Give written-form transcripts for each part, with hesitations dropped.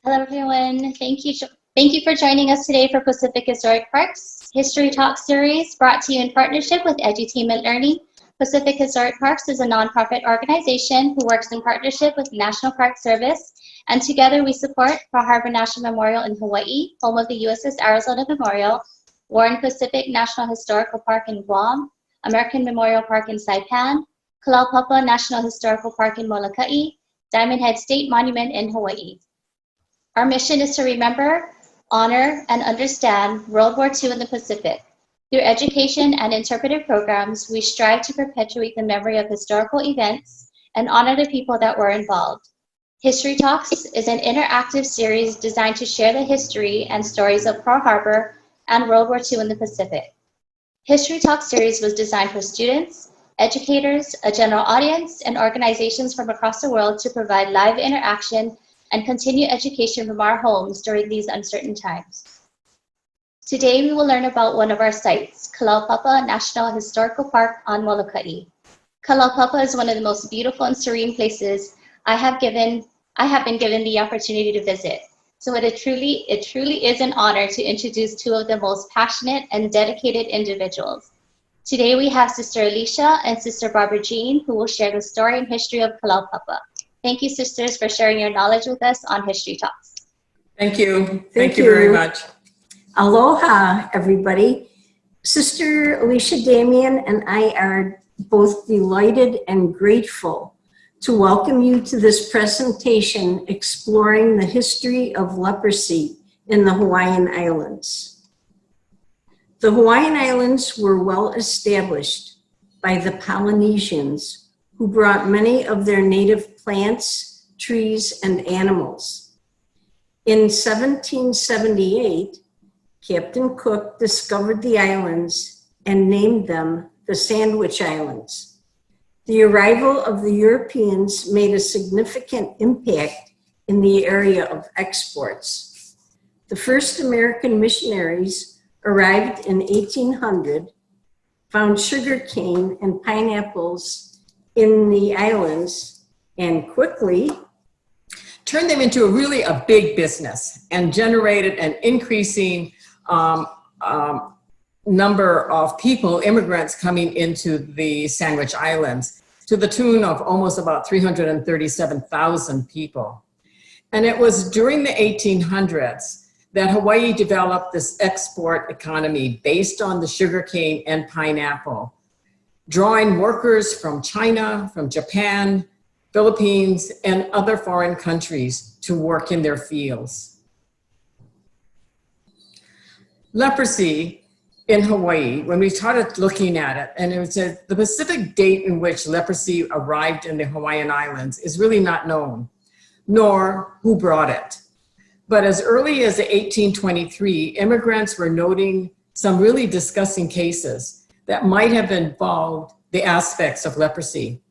Hello, everyone. Thank you for joining us today for Pacific Historic Parks History Talk series brought to you in partnership with Edutainment Learning. Pacific Historic Parks is a nonprofit organization who works in partnership with the National Park Service, and together we support Pearl Harbor National Memorial in Hawaii, home of the USS Arizona Memorial, Warren Pacific National Historical Park in Guam, American Memorial Park in Saipan, Kalaupapa National Historical Park in Molokai, Diamond Head State Monument in Hawaii. Our mission is to remember, honor, and understand World War II in the Pacific. Through education and interpretive programs, we strive to perpetuate the memory of historical events and honor the people that were involved. History Talks is an interactive series designed to share the history and stories of Pearl Harbor and World War II in the Pacific. History Talk series was designed for students, educators, a general audience, and organizations from across the world to provide live interaction and continue education from our homes during these uncertain times. Today, we will learn about one of our sites, Kalaupapa National Historical Park on Molokai. Kalaupapa is one of the most beautiful and serene places I have been given the opportunity to visit. So it truly is an honor to introduce two of the most passionate and dedicated individuals. Today, we have Sister Alicia and Sister Barbara Jean, who will share the story and history of Kalaupapa. Thank you, sisters, for sharing your knowledge with us on History Talks. Thank you. Thank you very much. Aloha, everybody. Sister Alicia, Damien, and I are both delighted and grateful to welcome you to this presentation exploring the history of leprosy in the Hawaiian Islands. The Hawaiian Islands were well established by the Polynesians, who brought many of their native plants, trees, and animals. In 1778, Captain Cook discovered the islands and named them the Sandwich Islands. The arrival of the Europeans made a significant impact in the area of exports. The first American missionaries arrived in 1800, found sugarcane and pineapples in the islands, and quickly turned them into a big business and generated an increasing number of people, immigrants coming into the Sandwich Islands to the tune of almost about 337,000 people. And it was during the 1800s that Hawaii developed this export economy based on the sugarcane and pineapple, drawing workers from China, from Japan, Philippines, and other foreign countries to work in their fields. Leprosy in Hawaii, when we started looking at it, and it was the specific date in which leprosy arrived in the Hawaiian Islands is really not known, nor who brought it. But as early as 1823, immigrants were noting some really disgusting cases that might have involved the aspects of leprosy.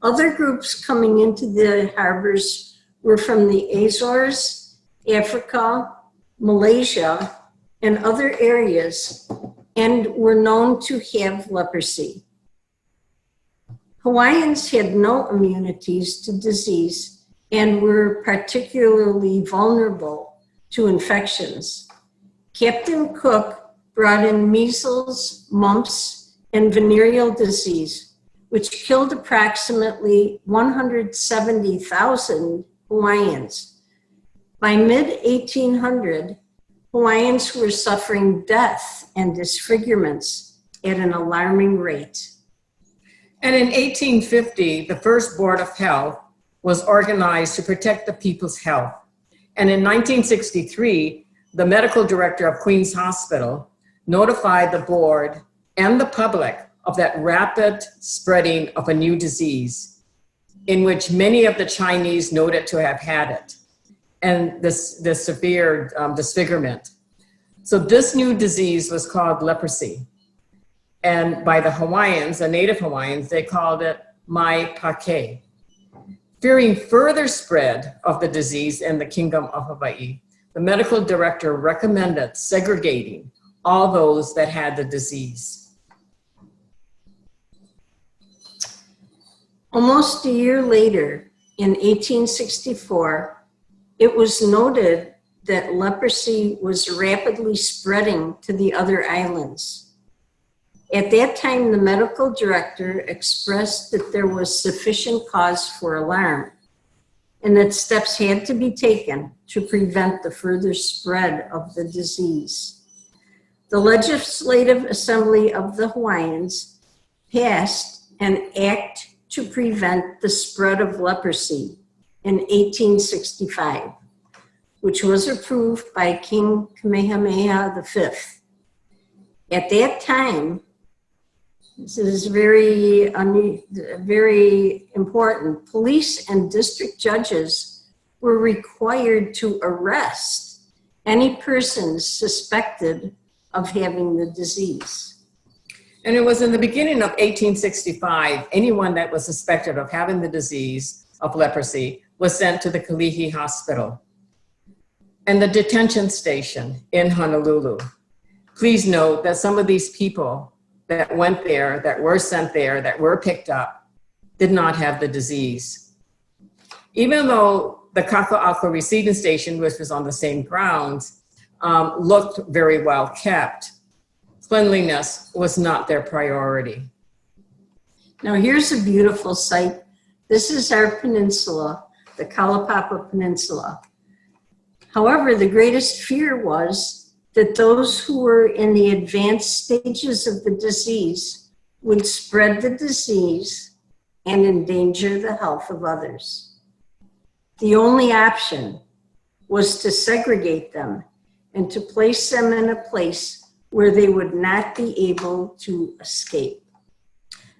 other groups coming into the harbors were from the Azores, Africa, Malaysia, and other areas, and were known to have leprosy. Hawaiians had no immunities to disease and were particularly vulnerable to infections. Captain Cook brought in measles, mumps, and venereal disease, which killed approximately 170,000 Hawaiians. By mid-1800, Hawaiians were suffering death and disfigurements at an alarming rate. And in 1850, the first Board of Health was organized to protect the people's health. And in 1963, the medical director of Queen's Hospital notified the board and the public of that rapid spreading of a new disease in which many of the Chinese noted to have had it, and the severe disfigurement. So this new disease was called leprosy. And by the Hawaiians, the native Hawaiians, they called it mai pake. Fearing further spread of the disease in the Kingdom of Hawaii, the medical director recommended segregating all those that had the disease. Almost a year later, in 1864, it was noted that leprosy was rapidly spreading to the other islands. At that time, the medical director expressed that there was sufficient cause for alarm and that steps had to be taken to prevent the further spread of the disease. The Legislative Assembly of the Hawaiians passed an act to prevent the spread of leprosy in 1865, which was approved by King Kamehameha V. At that time, this is very important, police and district judges were required to arrest any persons suspected of having the disease. And it was in the beginning of 1865, anyone that was suspected of having the disease of leprosy was sent to the Kalihi Hospital and the detention station in Honolulu. Please note that some of these people that went there, that were sent there, that were picked up, did not have the disease. Even though the Kaka'ako receiving station, which was on the same grounds, looked very well kept, cleanliness was not their priority. Now here's a beautiful site. This is our peninsula, the Kalaupapa Peninsula. However, the greatest fear was that those who were in the advanced stages of the disease would spread the disease and endanger the health of others. The only option was to segregate them and to place them in a place where they would not be able to escape.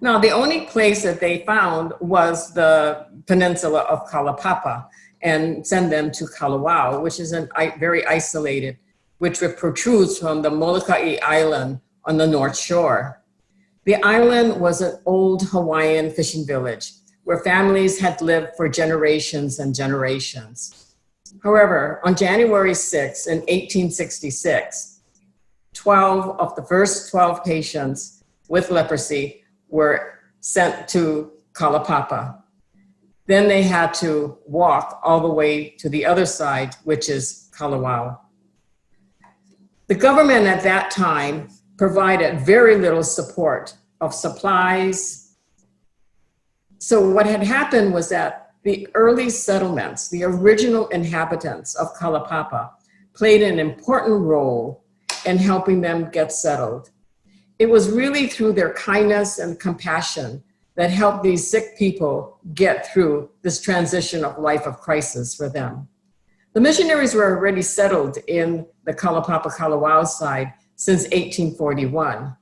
Now, the only place that they found was the peninsula of Kalaupapa, and send them to Kalawao, which is very isolated, which protrudes from the Molokai Island on the north shore. The island was an old Hawaiian fishing village where families had lived for generations and generations. However, on January 6, in 1866, 12 of the first 12 patients with leprosy were sent to Kalaupapa. Then they had to walk all the way to the other side, which is Kalawao. The government at that time provided very little support of supplies. So what had happened was that the early settlements, the original inhabitants of Kalaupapa, played an important role in helping them get settled. It was really through their kindness and compassion that helped these sick people get through this transition of life of crisis for them. The missionaries were already settled in the Kalaupapa Kalawao side since 1841.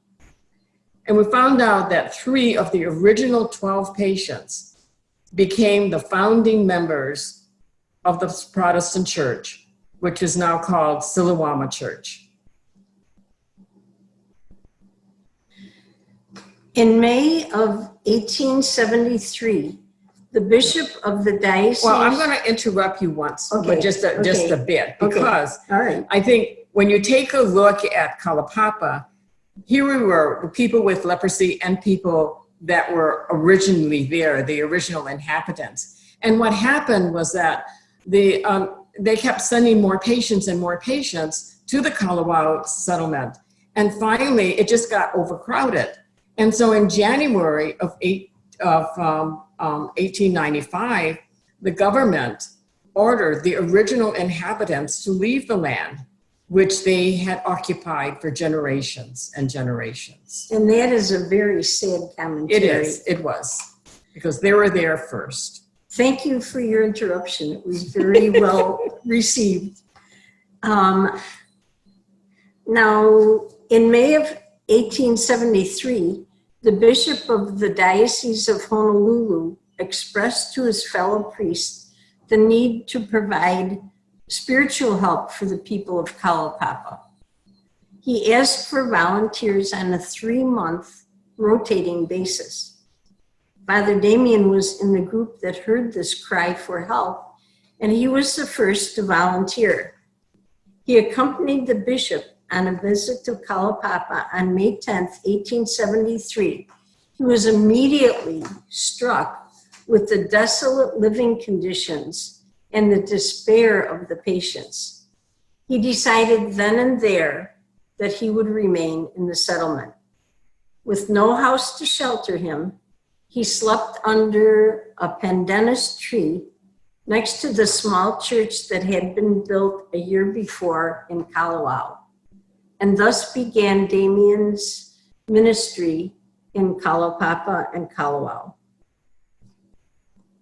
And we found out that 3 of the original 12 patients became the founding members of the Protestant church, which is now called Silawama Church. In May of 1873, the bishop of the diocese... Well, I'm going to interrupt you once, but just a bit, because All right. I think when you take a look at Kalaupapa, here we were, people with leprosy and people that were originally there, the original inhabitants. And what happened was that they kept sending more patients and more patients to the Kalawao settlement. And finally, it just got overcrowded. And so in January of 1895, the government ordered the original inhabitants to leave the land, which they had occupied for generations and generations. And that is a very sad commentary. It was, because they were there first. Thank you for your interruption. It was very well received. Now, in May of 1873, the bishop of the Diocese of Honolulu expressed to his fellow priests the need to provide spiritual help for the people of Kalaupapa. He asked for volunteers on a 3-month rotating basis. Father Damien was in the group that heard this cry for help, and he was the first to volunteer. He accompanied the bishop on a visit to Kalaupapa on May 10th, 1873. He was immediately struck with the desolate living conditions and the despair of the patients. He decided then and there that he would remain in the settlement. With no house to shelter him, he slept under a pandanus tree next to the small church that had been built a year before in Kalawao. And thus began Damien's ministry in Kalaupapa and Kalawao.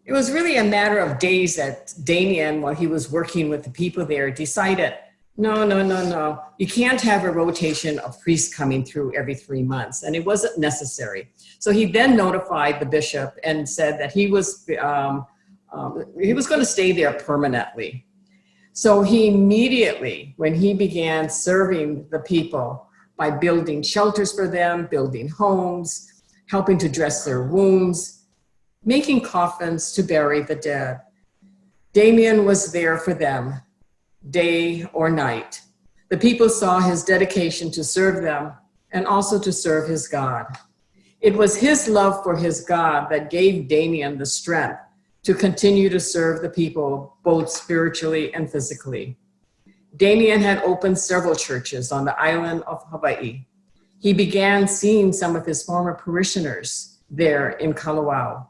It was really a matter of days that Damien, while he was working with the people there, decided, no. You can't have a rotation of priests coming through every 3 months, and it wasn't necessary. So he then notified the bishop and said that he was going to stay there permanently. So he immediately, when he began serving the people by building shelters for them, building homes, helping to dress their wounds, making coffins to bury the dead, Damien was there for them, day or night. The people saw his dedication to serve them and also to serve his God. It was his love for his God that gave Damien the strength to continue to serve the people, both spiritually and physically. Damien had opened several churches on the island of Hawaii. He began seeing some of his former parishioners there in Kalawao.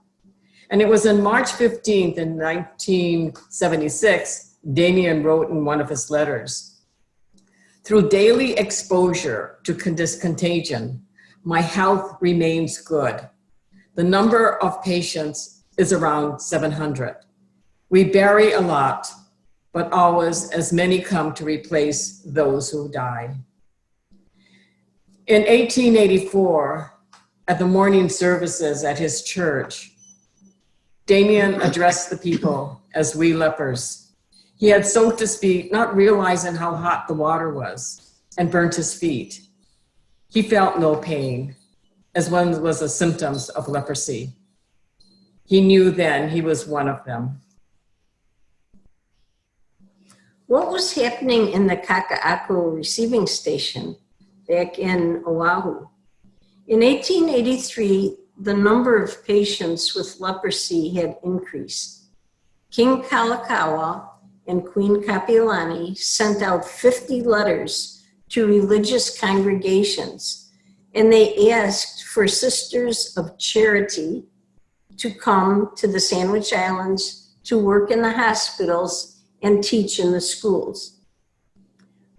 And it was on March 15th in 1976, Damien wrote in one of his letters, "Through daily exposure to this contagion, my health remains good. The number of patients is around 700. We bury a lot, but always as many come to replace those who die." In 1884, at the morning services at his church, Damien addressed the people as we lepers. He had soaked his feet, not realizing how hot the water was, and burnt his feet. He felt no pain, as one was the symptoms of leprosy. He knew then he was one of them. What was happening in the Kaka'ako receiving station back in Oahu? In 1883, the number of patients with leprosy had increased. King Kalakaua and Queen Kapiolani sent out 50 letters to religious congregations, and they asked for sisters of charity to come to the Sandwich Islands to work in the hospitals and teach in the schools.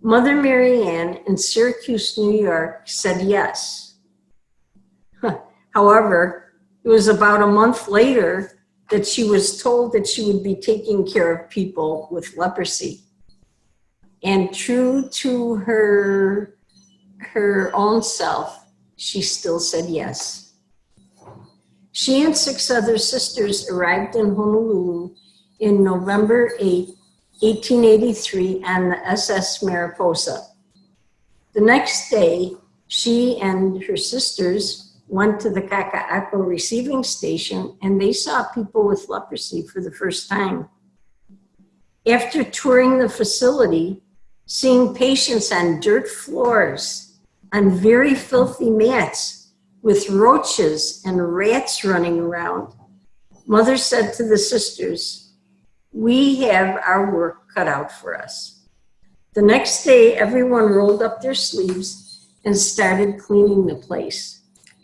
Mother Marianne in Syracuse, New York said yes. However, it was about a month later that she was told that she would be taking care of people with leprosy. And true to her own self, she still said yes. She and 6 other sisters arrived in Honolulu in November 8, 1883 on the SS Mariposa. The next day, she and her sisters went to the Kaka'ako receiving station, and they saw people with leprosy for the first time. After touring the facility, seeing patients on dirt floors, on very filthy mats, with roaches and rats running around, Mother said to the sisters, "We have our work cut out for us." The next day, everyone rolled up their sleeves and started cleaning the place.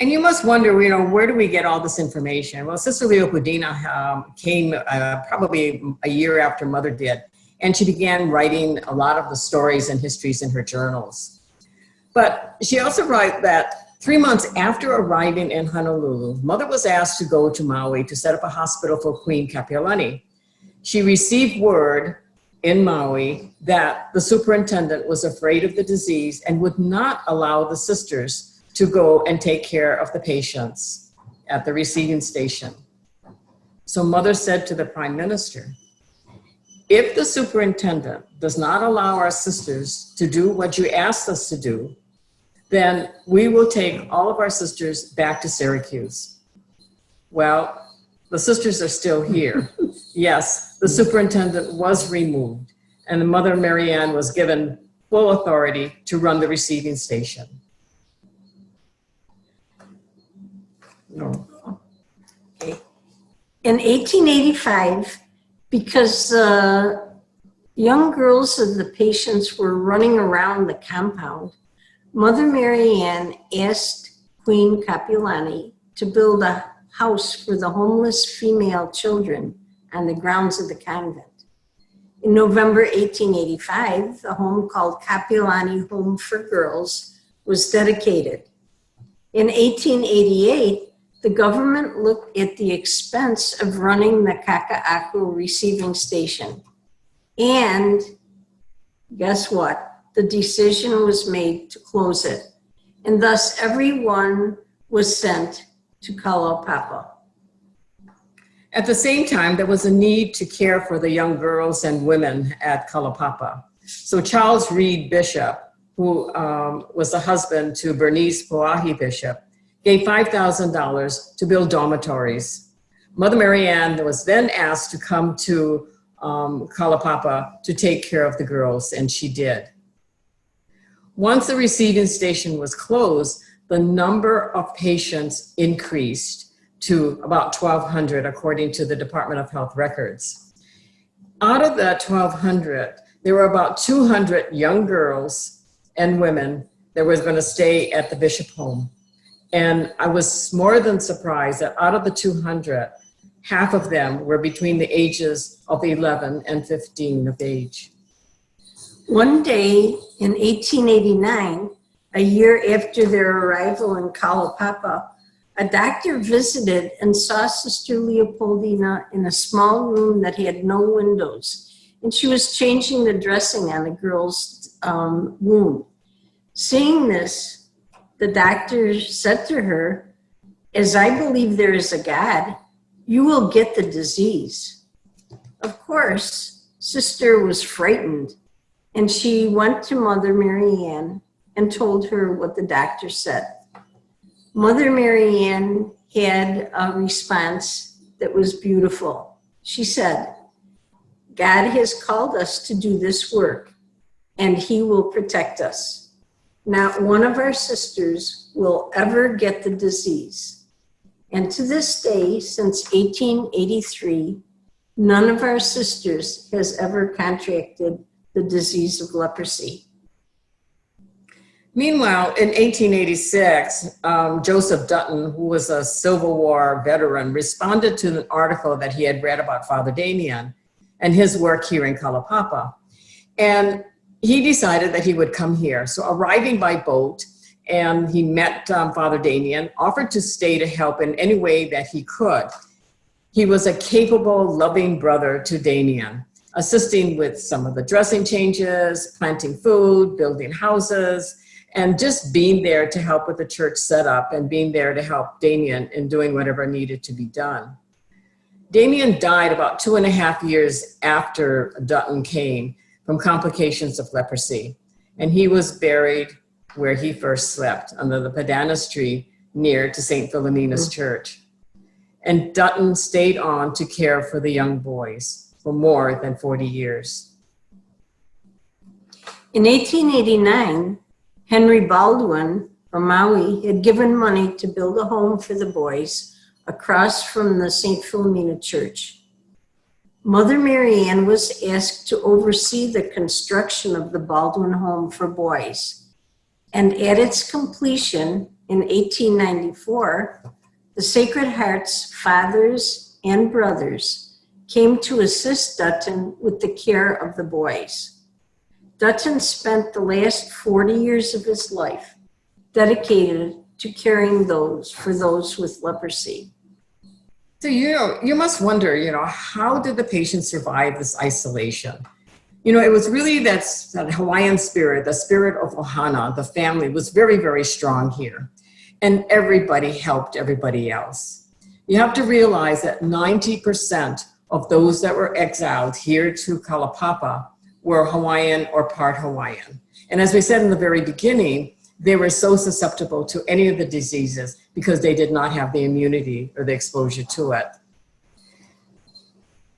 And you must wonder, where do we get all this information? Well, Sister Leopoldina came probably a year after Mother did, and she began writing a lot of the stories and histories in her journals. But she also wrote that 3 months after arriving in Honolulu, Mother was asked to go to Maui to set up a hospital for Queen Kapiolani. She received word in Maui that the superintendent was afraid of the disease and would not allow the sisters to go and take care of the patients at the receiving station. So Mother said to the Prime Minister, "If the superintendent does not allow our sisters to do what you asked us to do, then we will take all of our sisters back to Syracuse." Well, the sisters are still here. Yes, the superintendent was removed, and Mother Marianne was given full authority to run the receiving station. Okay. In 1885, because the young girls of the patients were running around the compound, Mother Marianne asked Queen Kapulani to build a house for the homeless female children on the grounds of the convent. In November 1885, the home called Kapulani Home for Girls was dedicated. In 1888, the government looked at the expense of running the Kaka'ako receiving station. And guess what? The decision was made to close it. And thus everyone was sent to Kalaupapa. At the same time, there was a need to care for the young girls and women at Kalaupapa. So Charles Reed Bishop, who was the husband to Bernice Poahi Bishop, gave $5,000 to build dormitories. Mother Marianne was then asked to come to Kalaupapa to take care of the girls, and she did. Once the receiving station was closed, the number of patients increased to about 1,200, according to the Department of Health records. Out of that 1,200, there were about 200 young girls and women that were going to stay at the Bishop home. And I was more than surprised that out of the 200, half of them were between the ages of 11 and 15 of age. One day in 1889, a year after their arrival in Kalaupapa, a doctor visited and saw Sister Leopoldina in a small room that had no windows, and she was changing the dressing on a girl's wound. Seeing this, the doctor said to her, "As I believe there is a God, you will get the disease." Of course, Sister was frightened, and she went to Mother Marianne and told her what the doctor said. Mother Marianne had a response that was beautiful. She said, "God has called us to do this work, and He will protect us. Not one of our sisters will ever get the disease." And to this day, since 1883, none of our sisters has ever contracted the disease of leprosy. Meanwhile, in 1886, Joseph Dutton, who was a Civil War veteran, responded to an article that he had read about Father Damien and his work here in Kalaupapa. And he decided that he would come here. So arriving by boat, and he met Father Damien, offered to stay to help in any way that he could. He was a capable, loving brother to Damien, assisting with some of the dressing changes, planting food, building houses, and just being there to help with the church setup and being there to help Damien in doing whatever needed to be done. Damien died about 2.5 years after Dutton came from complications of leprosy, and he was buried where he first slept, under the Padanas tree near to St. Philomena's Church. And Dutton stayed on to care for the young boys for more than 40 years. In 1889, Henry Baldwin from Maui had given money to build a home for the boys across from the St. Philomena Church. Mother Marianne was asked to oversee the construction of the Baldwin home for boys. And at its completion in 1894, the Sacred Heart's fathers and brothers came to assist Dutton with the care of the boys. Dutton spent the last 40 years of his life dedicated to caring for those with leprosy. So, you must wonder, how did the patient survive this isolation? It was really that Hawaiian spirit, the spirit of Ohana, the family was very, very strong here. And everybody helped everybody else. You have to realize that 90% of those that were exiled here to Kalaupapa were Hawaiian or part Hawaiian. And as we said in the very beginning, they were so susceptible to any of the diseases because they did not have the immunity or the exposure to it.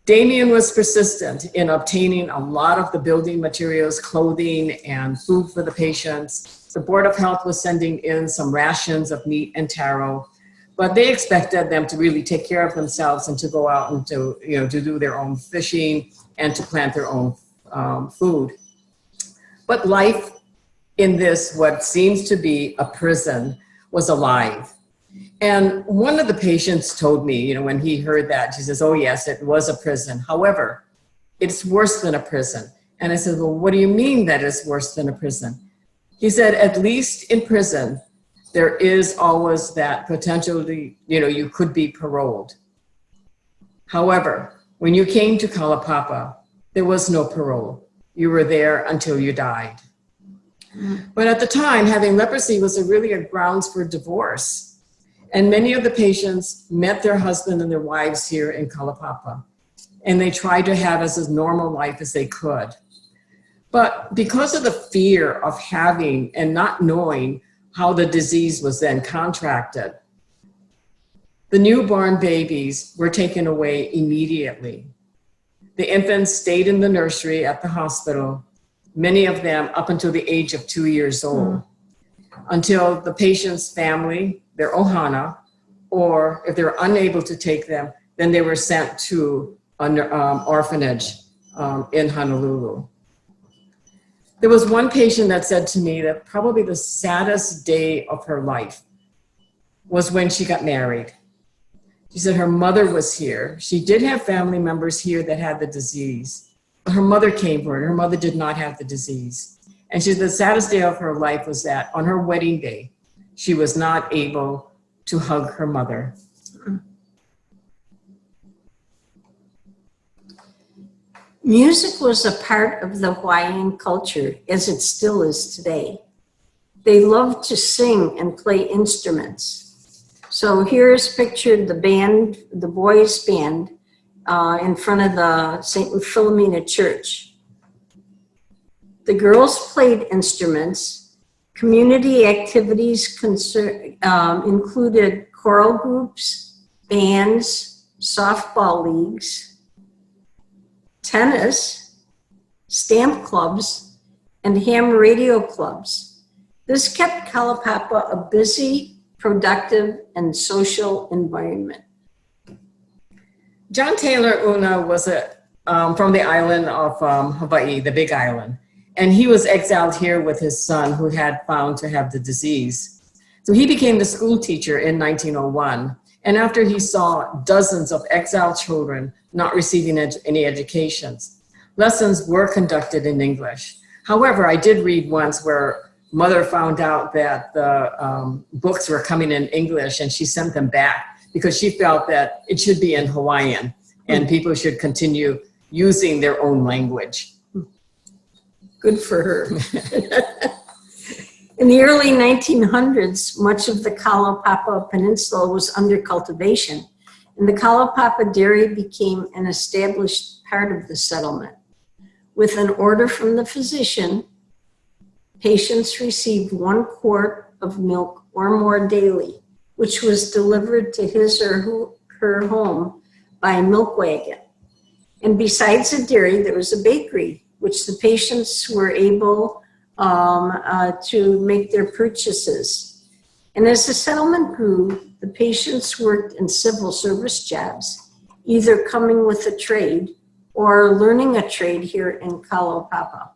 Damien was persistent in obtaining a lot of the building materials, clothing, and food for the patients. The Board of Health was sending in some rations of meat and taro. but they expected them to really take care of themselves and to go out and to, to do their own fishing and to plant their own food. But life in this, what seems to be a prison, was alive. And one of the patients told me, when he heard that, she says, oh yes, it was a prison. However, it's worse than a prison. And I said, well, what do you mean that it's worse than a prison? He said, at least in prison, there is always that potentially, you could be paroled. However, when you came to Kalaupapa, there was no parole. You were there until you died. But at the time, having leprosy was really a grounds for divorce. And many of the patients met their husband and their wives here in Kalaupapa. And they tried to have as normal life as they could. But because of the fear of having and not knowing how the disease was then contracted, the newborn babies were taken away immediately. The infants stayed in the nursery at the hospital, many of them up until the age of 2 years old, until the patient's family, their ohana, or if they were unable to take them, then they were sent to an orphanage in Honolulu. There was one patient that said to me that probably the saddest day of her life was when she got married. She said her mother was here. She did have family members here that had the disease. But her mother came for it. Her mother did not have the disease. And she said the saddest day of her life was that on her wedding day, she was not able to hug her mother. Music was a part of the Hawaiian culture, as it still is today. They loved to sing and play instruments. So here's pictured the band, the boys' band, in front of the St. Philomena Church. The girls played instruments. Community activities included choral groups, bands, softball leagues, tennis, stamp clubs, and ham radio clubs. This kept Kalaupapa a busy, productive, and social environment. John Taylor Una was from the island of Hawaii, the Big Island, and he was exiled here with his son who had found to have the disease. So he became the school teacher in 1901, and after he saw dozens of exiled children not receiving any educations, lessons were conducted in English. However, I did read once where mother found out that the books were coming in English and she sent them back because she felt that it should be in Hawaiian and people should continue using their own language. Good for her. In the early 1900s, much of the Kalaupapa Peninsula was under cultivation, and the Kalaupapa dairy became an established part of the settlement. With an order from the physician, patients received 1 quart of milk or more daily, which was delivered to his or her home by a milk wagon. And besides the dairy, there was a bakery, which the patients were able to make their purchases. And as the settlement grew, the patients worked in civil service jobs, either coming with a trade or learning a trade here in Kalaupapa.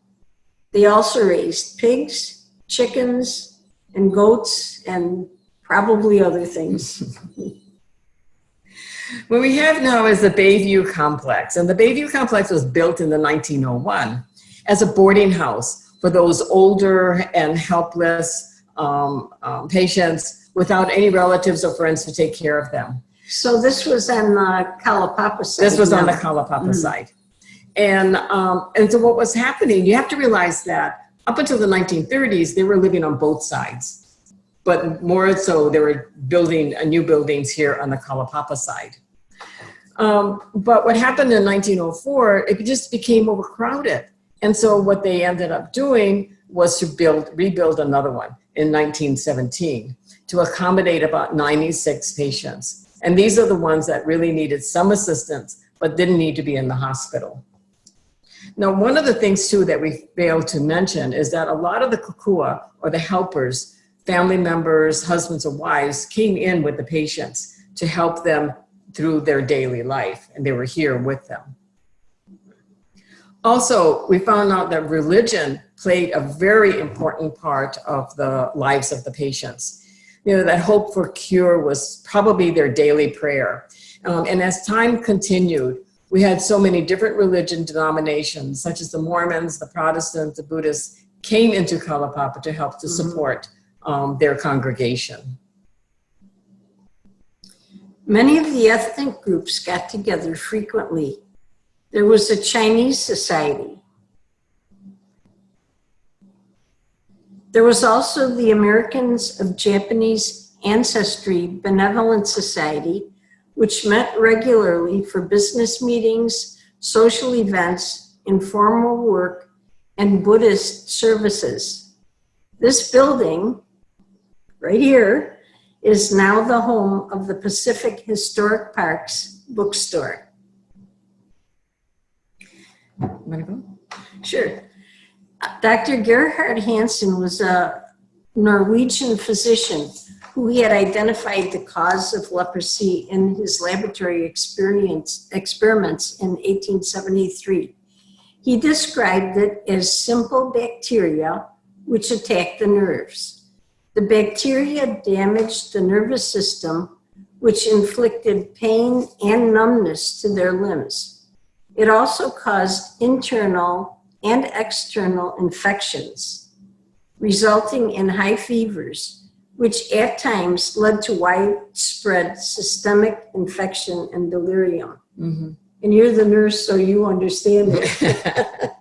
They also raised pigs, chickens, and goats, and probably other things. What we have now is the Bayview Complex, and the Bayview Complex was built in the 1901 as a boarding house for those older and helpless patients without any relatives or friends to take care of them. So this was on the Kalaupapa side? This was on the Kalaupapa side. And so what was happening, you have to realize that up until the 1930s, they were living on both sides. But more so, they were building new buildings here on the Kalaupapa side. But what happened in 1904, it just became overcrowded. And so what they ended up doing was to rebuild another one in 1917 to accommodate about 96 patients. And these are the ones that really needed some assistance, but didn't need to be in the hospital. Now, one of the things too that we failed to mention is that a lot of the kukua, or the helpers, family members, husbands or wives came in with the patients to help them through their daily life, and they were here with them. Also, we found out that religion played a very important part of the lives of the patients. You know, that hope for cure was probably their daily prayer. And as time continued, we had so many different religion denominations, such as the Mormons, the Protestants, the Buddhists, came into Kalaupapa to help to support their congregation. Many of the ethnic groups got together frequently. There was a Chinese society. There was also the Americans of Japanese Ancestry Benevolent Society, which met regularly for business meetings, social events, informal work, and Buddhist services. This building, right here, is now the home of the Pacific Historic Parks bookstore. Want to go? Sure. Dr. Gerhard Hansen was a Norwegian physician who had identified the cause of leprosy in his laboratory experiments in 1873. He described it as simple bacteria which attacked the nerves. The bacteria damaged the nervous system, which inflicted pain and numbness to their limbs. It also caused internal and external infections, resulting in high fevers, which at times led to widespread systemic infection and delirium. Mm-hmm. And you're the nurse, so you understand it.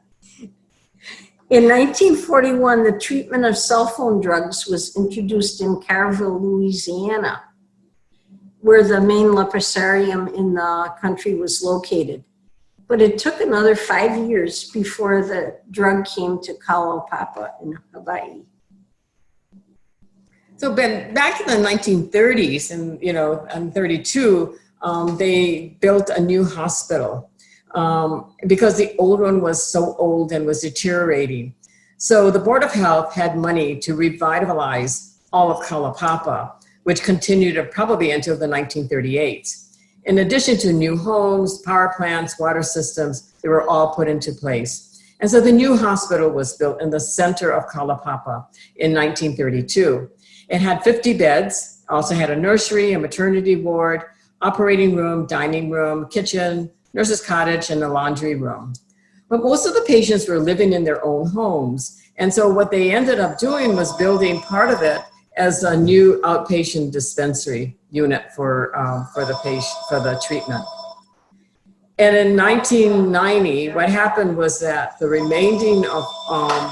In 1941, the treatment of cell phone drugs was introduced in Carville, Louisiana, where the main leprosarium in the country was located. But it took another 5 years before the drug came to Kalaupapa in Hawaii. So Ben, back in the 1930s, and in 32, they built a new hospital because the old one was so old and was deteriorating. So the Board of Health had money to revitalize all of Kalaupapa, which continued probably until the 1938s. In addition to new homes, power plants, water systems, they were all put into place. And so the new hospital was built in the center of Kalaupapa in 1932. It had 50 beds, also had a nursery, a maternity ward, operating room, dining room, kitchen, nurse's cottage, and a laundry room. But most of the patients were living in their own homes. And so what they ended up doing was building part of it as a new outpatient dispensary unit for the treatment. And in 1990, what happened was that the remaining of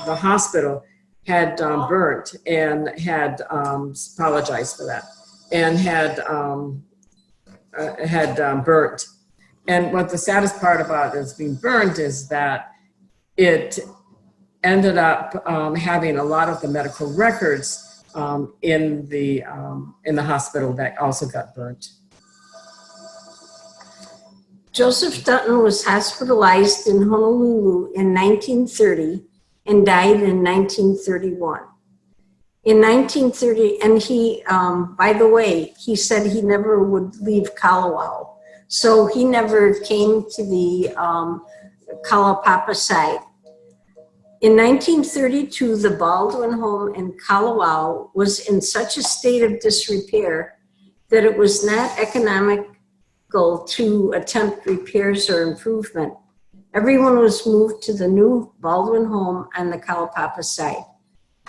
the hospital had burnt and had, apologize for that, and had burnt. And what the saddest part about it being burnt is that it ended up having a lot of the medical records in the hospital that also got burnt. Joseph Dutton was hospitalized in Honolulu in 1930 and died in 1931. In 1930, and he, by the way, he said he never would leave Kalawao. So he never came to the Kalaupapa side. In 1932, the Baldwin home in Kalawao was in such a state of disrepair that it was not economical to attempt repairs or improvement. Everyone was moved to the new Baldwin home on the Kalaupapa side.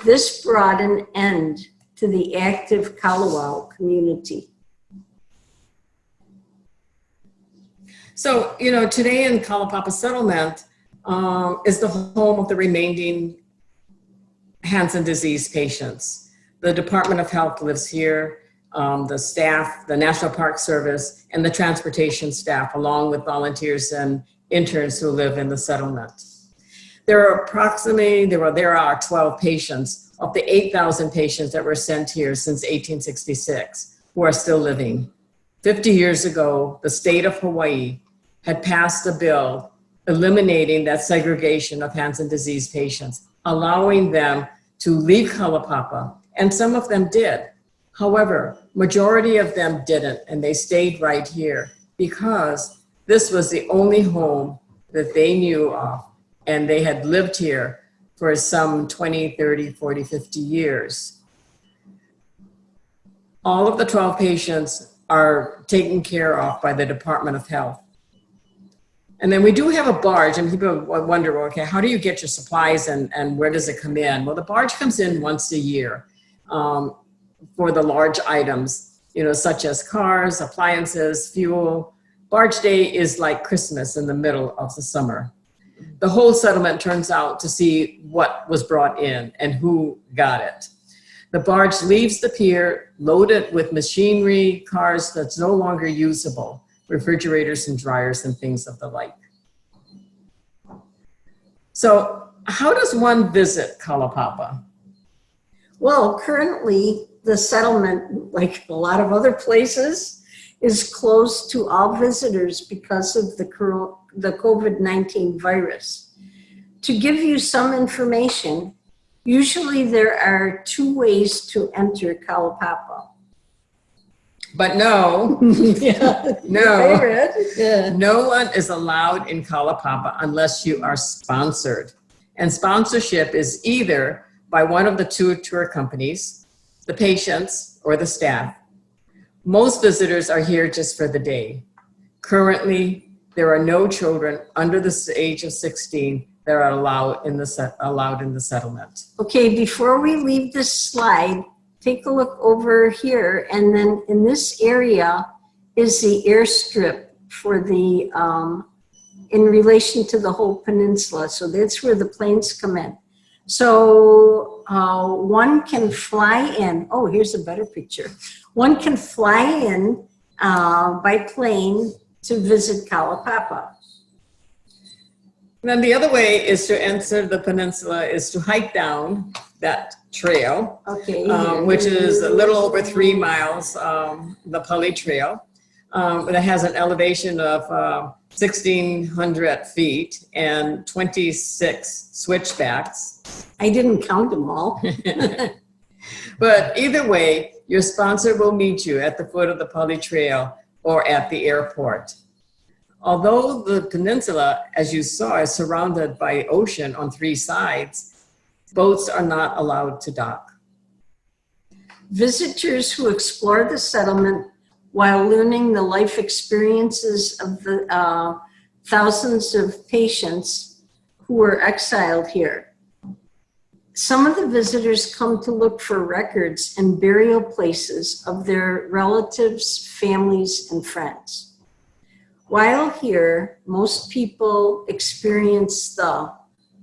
This brought an end to the active Kalawao community. So, today in Kalaupapa settlement is the home of the remaining Hansen disease patients. The Department of Health lives here, the staff, the National Park Service, and the transportation staff, along with volunteers and interns who live in the settlement. There are 12 patients of the 8,000 patients that were sent here since 1866 who are still living. 50 years ago, the state of Hawaii had passed a bill eliminating that segregation of Hansen disease patients, allowing them to leave Kalaupapa and some of them did. However, majority of them didn't, and they stayed right here because this was the only home that they knew of, and they had lived here for some 20, 30, 40, 50 years. All of the 12 patients are taken care of by the Department of Health. And then we do have a barge, and people wonder, well, okay, how do you get your supplies and where does it come in? Well, the barge comes in once a year for the large items, such as cars, appliances, fuel. Barge Day is like Christmas in the middle of the summer. The whole settlement turns out to see what was brought in and who got it. The barge leaves the pier loaded with machinery, cars that's no longer usable, refrigerators and dryers and things of the like. So how does one visit Kalaupapa? Well, currently the settlement, like a lot of other places, is closed to all visitors because of the COVID-19 virus. To give you some information, usually there are 2 ways to enter Kalaupapa. But no, no one is allowed in Kalaupapa unless you are sponsored. And sponsorship is either by one of the 2 tour companies, the patients, or the staff. Most visitors are here just for the day. Currently, there are no children under the age of 16 that are allowed in the settlement. Okay, before we leave this slide, take a look over here, and then in this area is the airstrip for the, in relation to the whole peninsula. So that's where the planes come in. So one can fly in, oh, here's a better picture. One can fly in by plane to visit Kalaupapa. And then the other way is to enter the peninsula is to hike down that trail, which is a little over 3 miles, the Pali Trail. It has an elevation of 1,600 feet and 26 switchbacks. I didn't count them all. But either way, your sponsor will meet you at the foot of the Pali Trail or at the airport. Although the peninsula, as you saw, is surrounded by ocean on 3 sides, boats are not allowed to dock. Visitors who explore the settlement while learning the life experiences of the thousands of patients who were exiled here. Some of the visitors come to look for records and burial places of their relatives, families, and friends. While here, most people experience the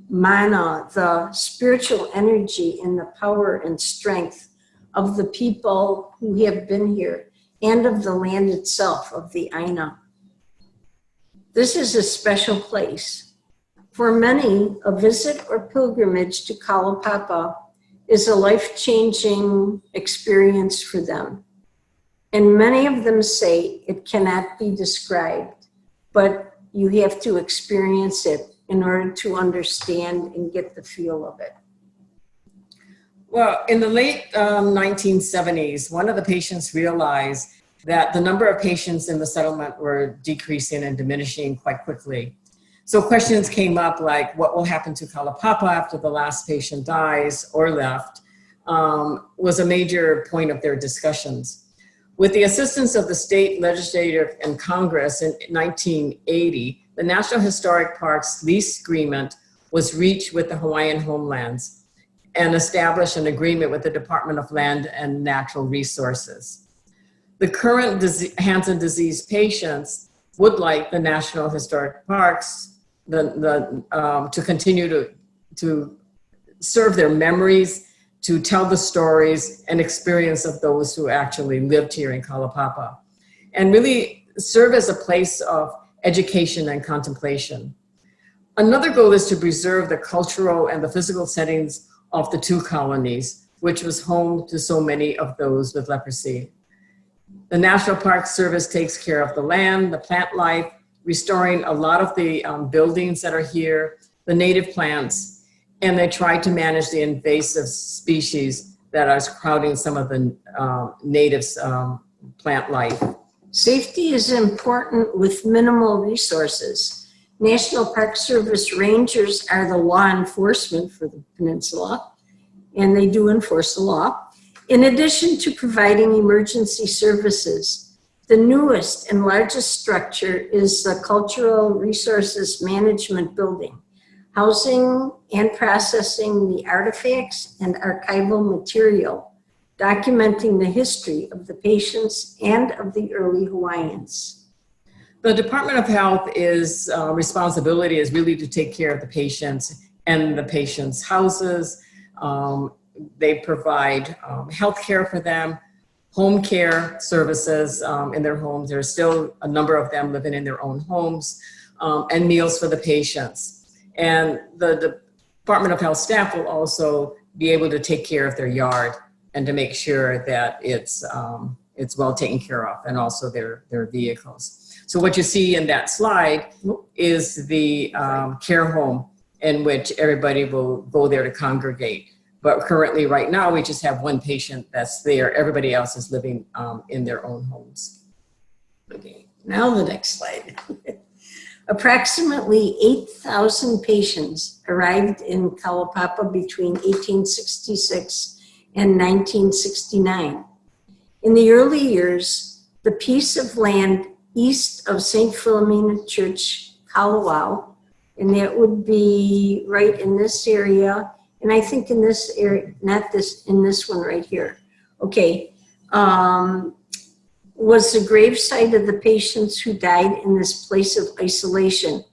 mana, the spiritual energy and the power and strength of the people who have been here and of the land itself, of the Aina. This is a special place. For many, a visit or pilgrimage to Kalaupapa is a life-changing experience for them. And many of them say it cannot be described, but you have to experience it in order to understand and get the feel of it. Well, in the late 1970s, one of the patients realized that the number of patients in the settlement were decreasing and diminishing quite quickly. So questions came up like, what will happen to Kalaupapa after the last patient dies or left, was a major point of their discussions. With the assistance of the state legislature and Congress in 1980, the National Historic Parks lease agreement was reached with the Hawaiian homelands and established an agreement with the Department of Land and Natural Resources. The current Hansen disease patients would like the National Historic Parks to continue to serve their memories, to tell the stories and experience of those who actually lived here in Kalaupapa, and really serve as a place of education and contemplation. Another goal is to preserve the cultural and the physical settings of the 2 colonies, which was home to so many of those with leprosy. The National Park Service takes care of the land, the plant life, restoring a lot of the buildings that are here, the native plants, and they try to manage the invasive species that is crowding some of the natives' plant life. Safety is important with minimal resources. National Park Service rangers are the law enforcement for the peninsula, and they do enforce the law. In addition to providing emergency services, the newest and largest structure is the Cultural Resources Management Building, housing and processing the artifacts and archival material, documenting the history of the patients and of the early Hawaiians. The Department of Health responsibility is really to take care of the patients and the patients' houses. They provide health care for them, home care services in their homes. There's still a number of them living in their own homes, and meals for the patients. And the Department of Health staff will also be able to take care of their yard and to make sure that it's well taken care of, and also their vehicles. So what you see in that slide is the care home in which everybody will go there to congregate. But currently, right now, we just have one patient that's there. Everybody else is living in their own homes. Okay, now the next slide. Approximately 8,000 patients arrived in Kalaupapa between 1866 and 1969. In the early years, the piece of land east of St. Philomena Church, Kalawao, and that would be right in this area, and I think in this area, not this, in this one right here, okay, was the grave site of the patients who died in this place of isolation.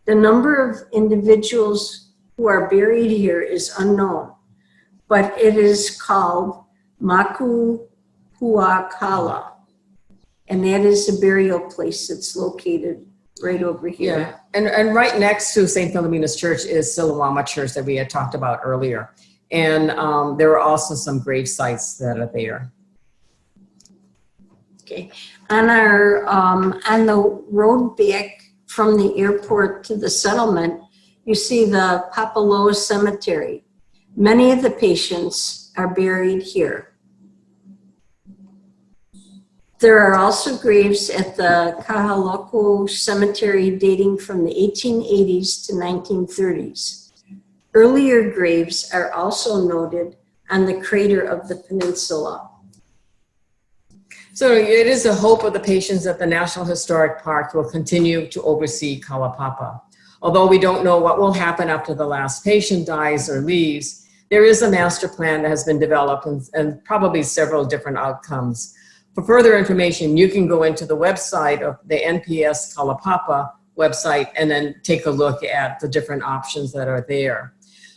The number of individuals who are buried here is unknown, but it is called Makupuakala, and that is the burial place that's located right over here. Yeah, and right next to St. Philomena's Church is Silawama Church that we had talked about earlier. And there are also some grave sites that are there. Okay, on the road back from the airport to the settlement, you see the Papaloa Cemetery. Many of the patients are buried here. There are also graves at the Kahaloko Cemetery dating from the 1880s to 1930s. Earlier graves are also noted on the crater of the peninsula. So it is the hope of the patients that the National Historic Park will continue to oversee Kalaupapa. Although we don't know what will happen after the last patient dies or leaves, there is a master plan that has been developed and probably several different outcomes. For further information, you can go into the website of the NPS Kalaupapa website and then take a look at the different options that are there.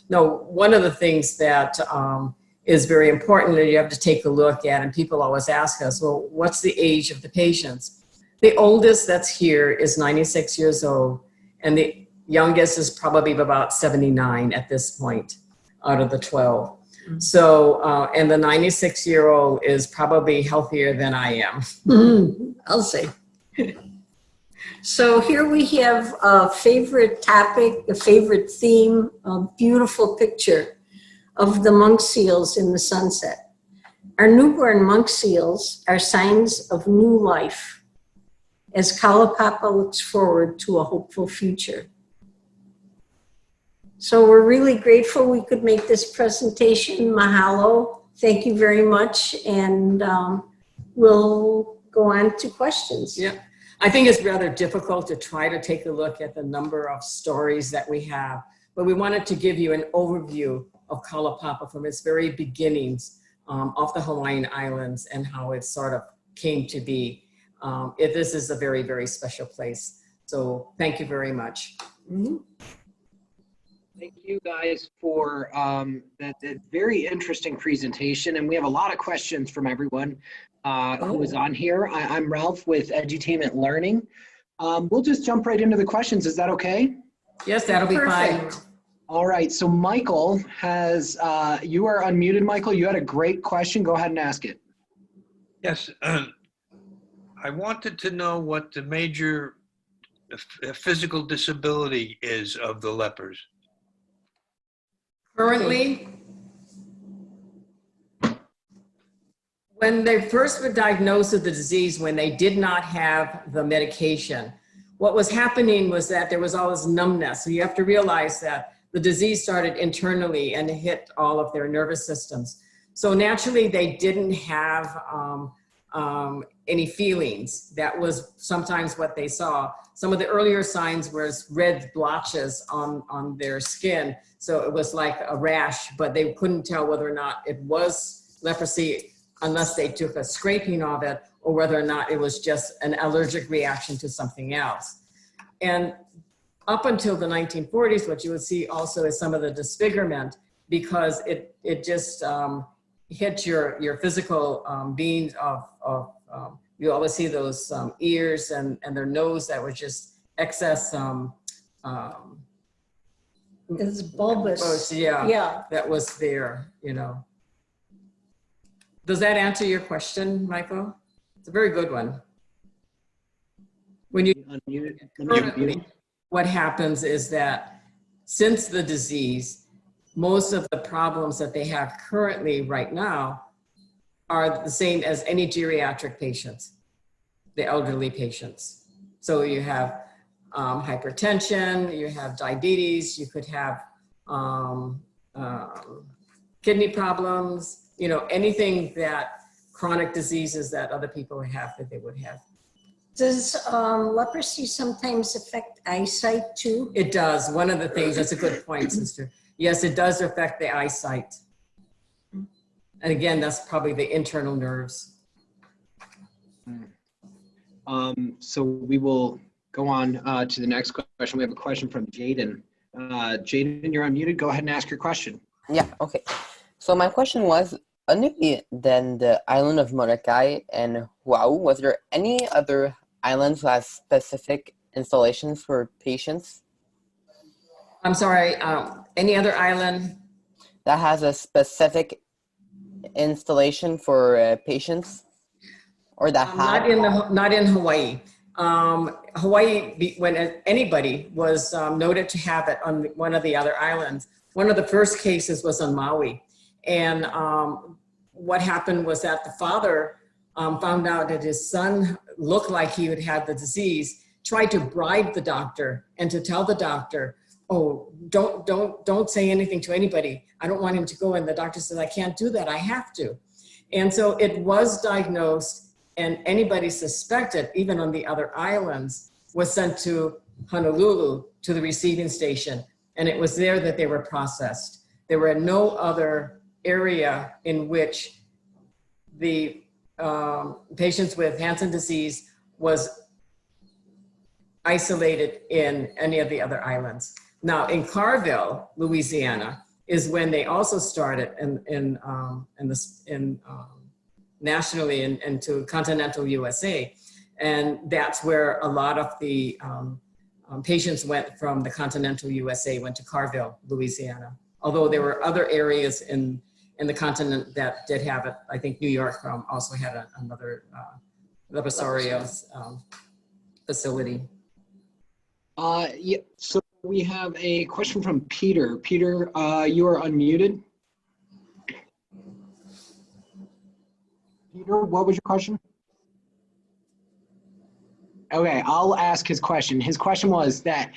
Now, one of the things that is very important that you have to take a look at, and people always ask us, well, what's the age of the patients? The oldest that's here is 96 years old, and the youngest is probably about 79 at this point out of the 12. So, and the 96-year-old is probably healthier than I am. I'll say. So here we have a favorite topic, a favorite theme, a beautiful picture of the monk seals in the sunset. Our newborn monk seals are signs of new life as Kalaupapa looks forward to a hopeful future. So we're really grateful we could make this presentation. Mahalo. Thank you very much. And we'll go on to questions. Yeah, I think it's rather difficult to try to take a look at the number of stories that we have, but we wanted to give you an overview of Kalaupapa from its very beginnings off the Hawaiian Islands and how it sort of came to be. This is a very, very special place. So thank you very much. Mm-hmm. Thank you guys for that very interesting presentation. And we have a lot of questions from everyone who is on here. I'm Ralph with Edutainment Learning. We'll just jump right into the questions. Is that okay? Yes, that'll be fine. All right. So Michael has, you are unmuted, Michael. You had a great question. Go ahead and ask it. Yes. I wanted to know what the major physical disability is of the lepers. Currently, When they first were diagnosed with the disease, when they did not have the medication, what was happening was that there was all this numbness. So you have to realize that the disease started internally and hit all of their nervous systems. So naturally, they didn't have any feelings. That was sometimes what they saw. Some of the earlier signs was red blotches on their skin. So it was like a rash, but they couldn't tell whether or not it was leprosy unless they took a scraping of it, or whether or not it was just an allergic reaction to something else. And up until the 1940s, what you would see also is some of the disfigurement, because it just hit your physical being of you always see those ears and their nose that were just excess. It's bulbous. Yeah, Yeah. that was there, you know. Does that answer your question, Michael? It's a very good one. When you currently, what happens is that since the disease, most of the problems that they have currently right now are the same as any geriatric patients, the elderly patients. So you have hypertension, you have diabetes, you could have kidney problems, you know, anything that chronic diseases that other people have that they would have. Does leprosy sometimes affect eyesight too? It does. One of the things, that's a good point, sister. Yes, it does affect the eyesight. And again, that's probably the internal nerves. So we will go on to the next question. We have a question from Jaden. Jaden, you're unmuted. Go ahead and ask your question. Yeah, okay. So my question was, other than the island of Molokai and Oahu, was there any other islands that have specific installations for patients? I'm sorry, any other island? That has a specific installation for patients? Or that have? Not in Hawaii. Hawaii, when anybody was noted to have it on one of the other islands, one of the first cases was on Maui. And what happened was that the father found out that his son looked like he had had the disease, tried to bribe the doctor and to tell the doctor, oh, don't say anything to anybody. I don't want him to go. And the doctor says, I can't do that. I have to. And so it was diagnosed, and anybody suspected, even on the other islands, was sent to Honolulu to the receiving station. And it was there that they were processed. There were no other area in which the patients with Hansen disease was isolated in any of the other islands. Now in Carville, Louisiana, is when they also started nationally into continental USA. And that's where a lot of the patients went from the continental USA, went to Carville, Louisiana. Although there were other areas in the continent that did have it. I think New York also had another leprosario facility. Yeah, so we have a question from Peter. Peter, you are unmuted. Peter, what was your question? Okay, I'll ask his question. His question was that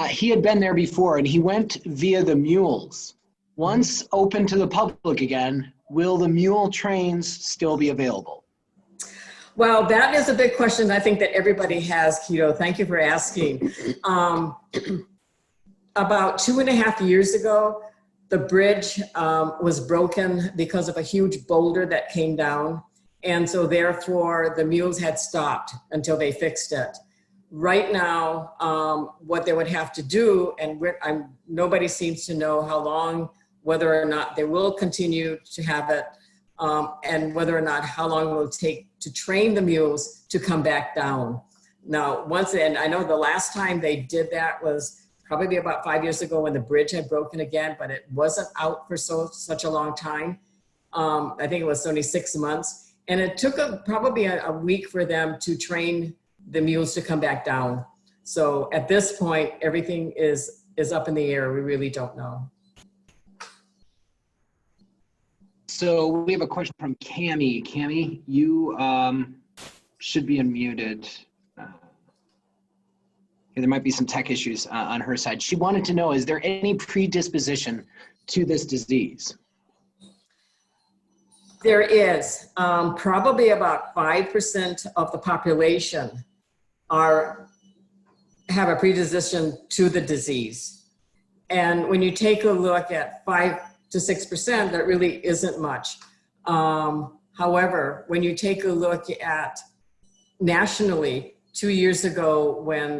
he had been there before and he went via the mules. Once open to the public again, will the mule trains still be available? Well, that is a big question I think that everybody has, Keto. Thank you for asking. About 2.5 years ago, the bridge was broken because of a huge boulder that came down. And so therefore the mules had stopped until they fixed it. Right now, what they would have to do, and nobody seems to know how long, whether or not they will continue to have it, and whether or not how long it will take to train the mules to come back down. Now, and I know the last time they did that was probably about 5 years ago when the bridge had broken again, but it wasn't out for such a long time. I think it was only 6 months. And it took probably a week for them to train the mules to come back down. So at this point, everything is up in the air. We really don't know. So we have a question from Cami. Cami, you should be unmuted. There might be some tech issues on her side. She wanted to know, is there any predisposition to this disease? There is. Probably about 5% of the population have a predisposition to the disease. And when you take a look at 5 to 6%, that really isn't much. However, when you take a look at nationally, 2 years ago when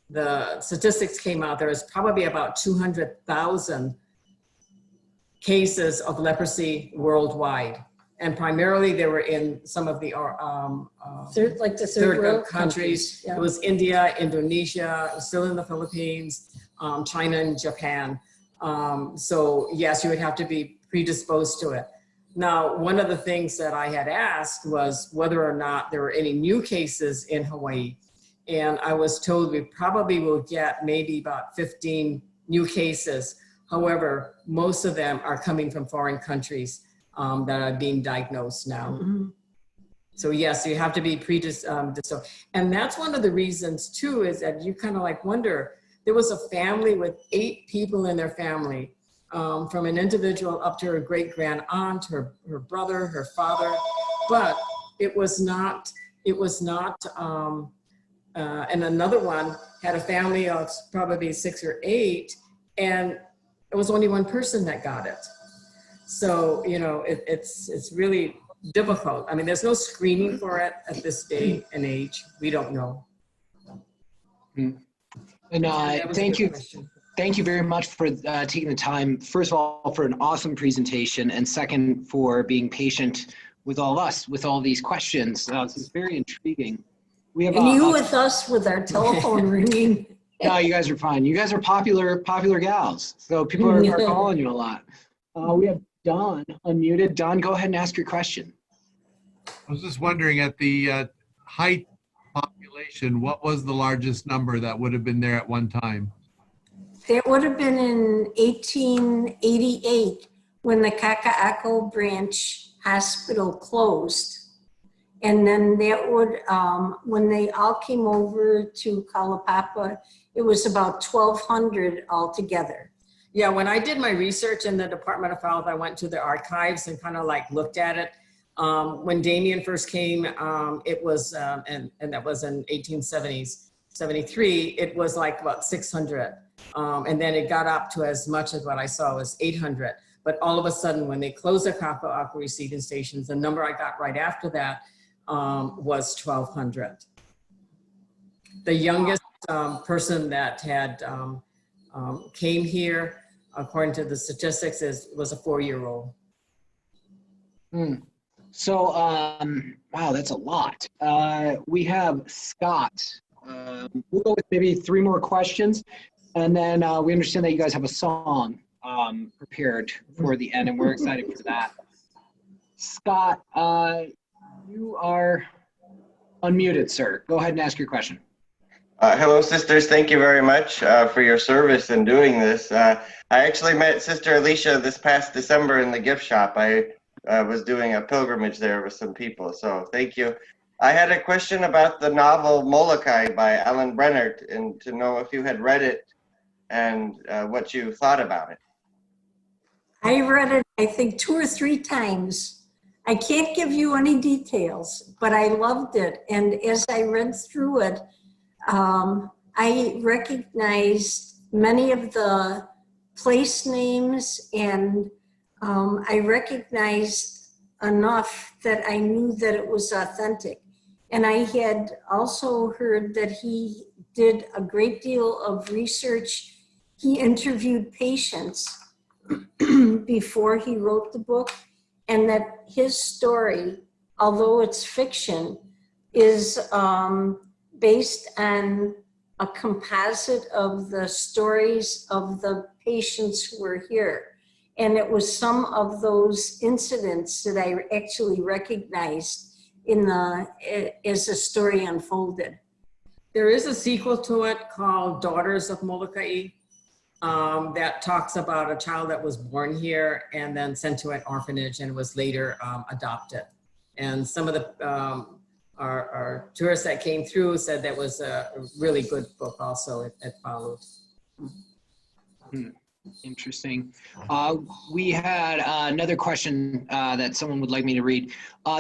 the statistics came out, there was probably about 200,000 cases of leprosy worldwide. And primarily they were in some of the third world countries. Yeah. It was India, Indonesia, it was still in the Philippines, China and Japan. So yes, you would have to be predisposed to it. Now, one of the things that I had asked was whether or not there were any new cases in Hawaii. And I was told we probably will get maybe about 15 new cases. However, most of them are coming from foreign countries that are being diagnosed now. Mm-hmm. So yes, you have to be predisposed. And that's one of the reasons too, is that you kind of like wonder, there was a family with 8 people in their family, from an individual up to her great grand aunt, her brother, her father, but it was not, and another one had a family of probably 6 or 8, and it was only one person that got it. So, you know, it's really difficult. I mean, there's no screening for it at this day and age. We don't know. And thank you. Thank you very much for taking the time, first of all, for an awesome presentation, and second, for being patient with all of us, with all these questions. This is very intriguing. We have And you with us with our telephone ringing. No, you guys are fine. You guys are popular gals, so people are calling you a lot. We have Don unmuted. Don, go ahead and ask your question. I was just wondering, at the height population, what was the largest number that would have been there at one time? It would have been in 1888 when the Kaka'ako branch hospital closed. And then that would, when they all came over to Kalaupapa, it was about 1,200 altogether. Yeah, when I did my research in the Department of Health, I went to the archives and kind of like looked at it. When Damien first came, it was, and that was in 1873, it was like about 600. And then it got up to as much as what I saw was 800. But all of a sudden, when they closed the Kaka'ako receiving stations, the number I got right after that was 1,200. The youngest person that had came here, according to the statistics, was a 4-year-old. So, wow, that's a lot. We have Scott. We'll go with maybe 3 more questions, and then we understand that you guys have a song prepared for the end, and we're excited for that. Scott, you are unmuted, sir. Go ahead and ask your question. Hello, sisters. Thank you very much for your service in doing this. I actually met Sister Alicia this past December in the gift shop. I was doing a pilgrimage there with some people, so thank you. I had a question about the novel Molokai by Alan Brennert, and to know if you had read it and what you thought about it. I read it, I think, 2 or 3 times. I can't give you any details, but I loved it. And as I read through it, I recognized many of the place names, and I recognized enough that I knew that it was authentic. And I had also heard that he did a great deal of research. He interviewed patients before he wrote the book, and that his story, although it's fiction, is based on a composite of the stories of the patients who were here. And it was some of those incidents that I actually recognized as the story unfolded. There is a sequel to it called Daughters of Molokai. that talks about a child that was born here and then sent to an orphanage and was later adopted. And some of the our tourists that came through said that was a really good book also. It followed. Interesting. We had another question that someone would like me to read.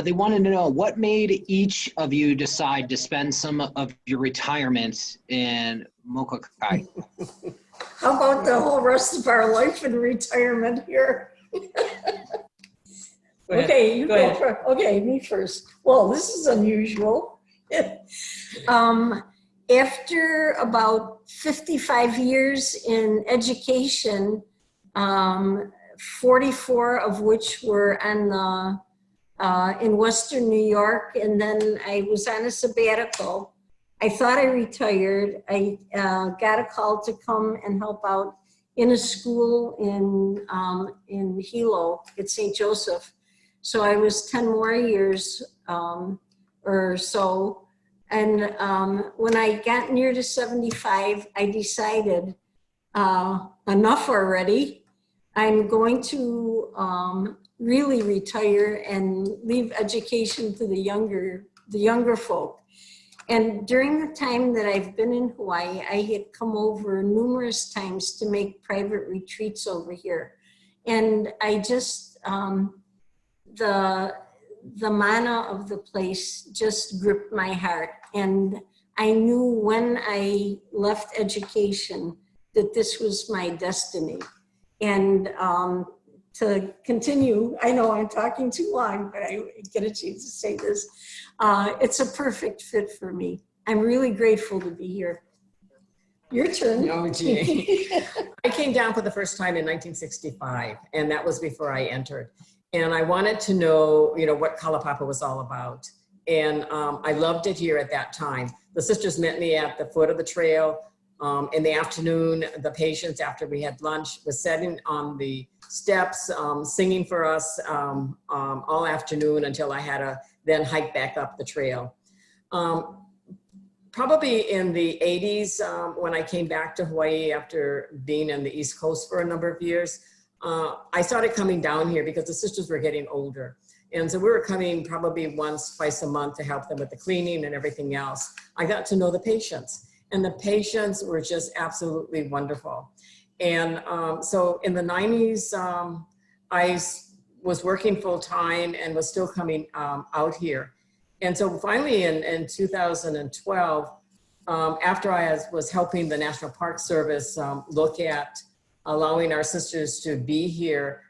They wanted to know what made each of you decide to spend some of your retirement in Mokokai? How about the whole rest of our life in retirement here? Okay, you go first. Okay, me first. Well, this is unusual. After about 55 years in education, 44 of which were in Western New York, and then I was on a sabbatical. I thought I retired. I got a call to come and help out in a school in Hilo at St. Joseph. So I was 10 more years or so. And when I got near to 75, I decided enough already. I'm going to really retire and leave education to the younger folk. And during the time that I've been in Hawaii, I had come over numerous times to make private retreats over here. And I just, the mana of the place just gripped my heart. And I knew when I left education that this was my destiny. And to continue, I know I'm talking too long, but I get a chance to say this. It's a perfect fit for me. I'm really grateful to be here. Your turn. Oh, gee. I came down for the first time in 1965, and that was before I entered. And I wanted to know, what Kalaupapa was all about. And I loved it here at that time. The sisters met me at the foot of the trail. In the afternoon, the patients, after we had lunch, was sitting on the steps, singing for us all afternoon until I had to then hike back up the trail. Probably in the 80s, when I came back to Hawaii after being on the East Coast for a number of years, I started coming down here because the sisters were getting older. And so we were coming probably once, twice a month to help them with the cleaning and everything else. I got to know the patients, and the patients were just absolutely wonderful. And so in the 90s, I was working full time and was still coming out here. And so finally in 2012, after I was helping the National Park Service look at allowing our sisters to be here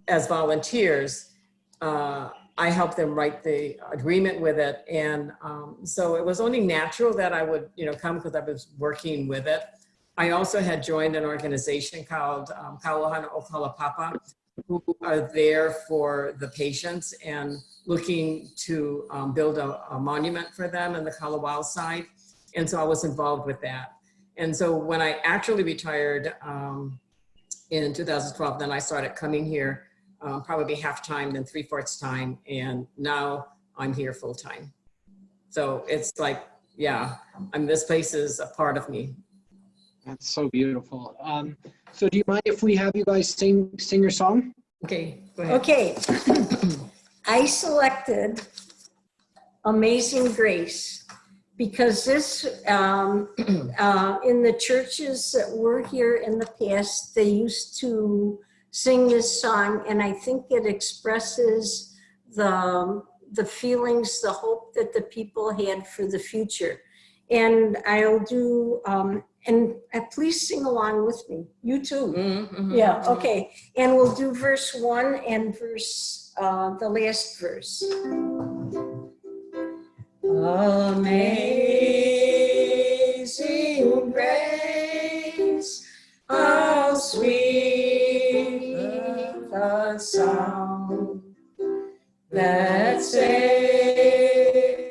as volunteers, I helped them write the agreement with it. And so it was only natural that I would come because I was working with it. I also had joined an organization called Kalawao and Kalaupapa, who are there for the patients and looking to build a monument for them in the Kalawao side. And so I was involved with that. And so when I actually retired in 2012, then I started coming here probably half time, then 3/4 time. And now I'm here full time. So it's like, yeah, this place is a part of me. That's so beautiful. So do you mind if we have you guys sing your song? Okay, go ahead. Okay. I selected Amazing Grace because this, in the churches that were here in the past, they used to sing this song, and I think it expresses the feelings, the hope that the people had for the future. And I'll do, and please sing along with me. You too. Mm-hmm. Yeah, okay. And we'll do verse 1 and the last verse. Amazing grace, how sweet the sound that saved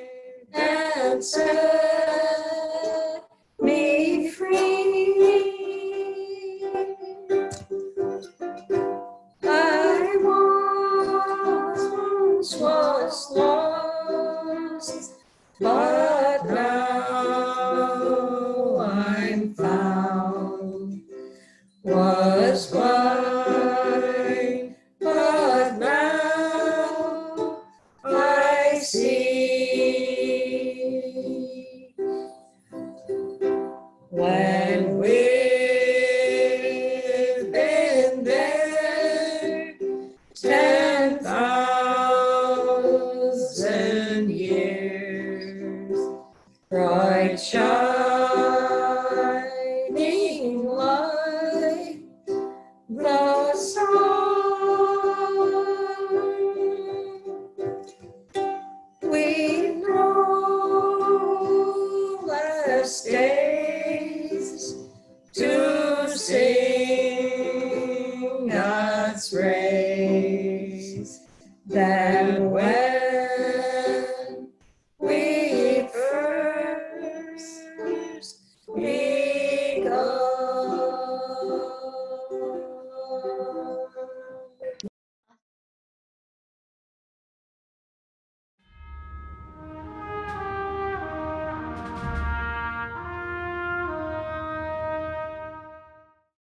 and set me free. I once was lost, but now I'm found. was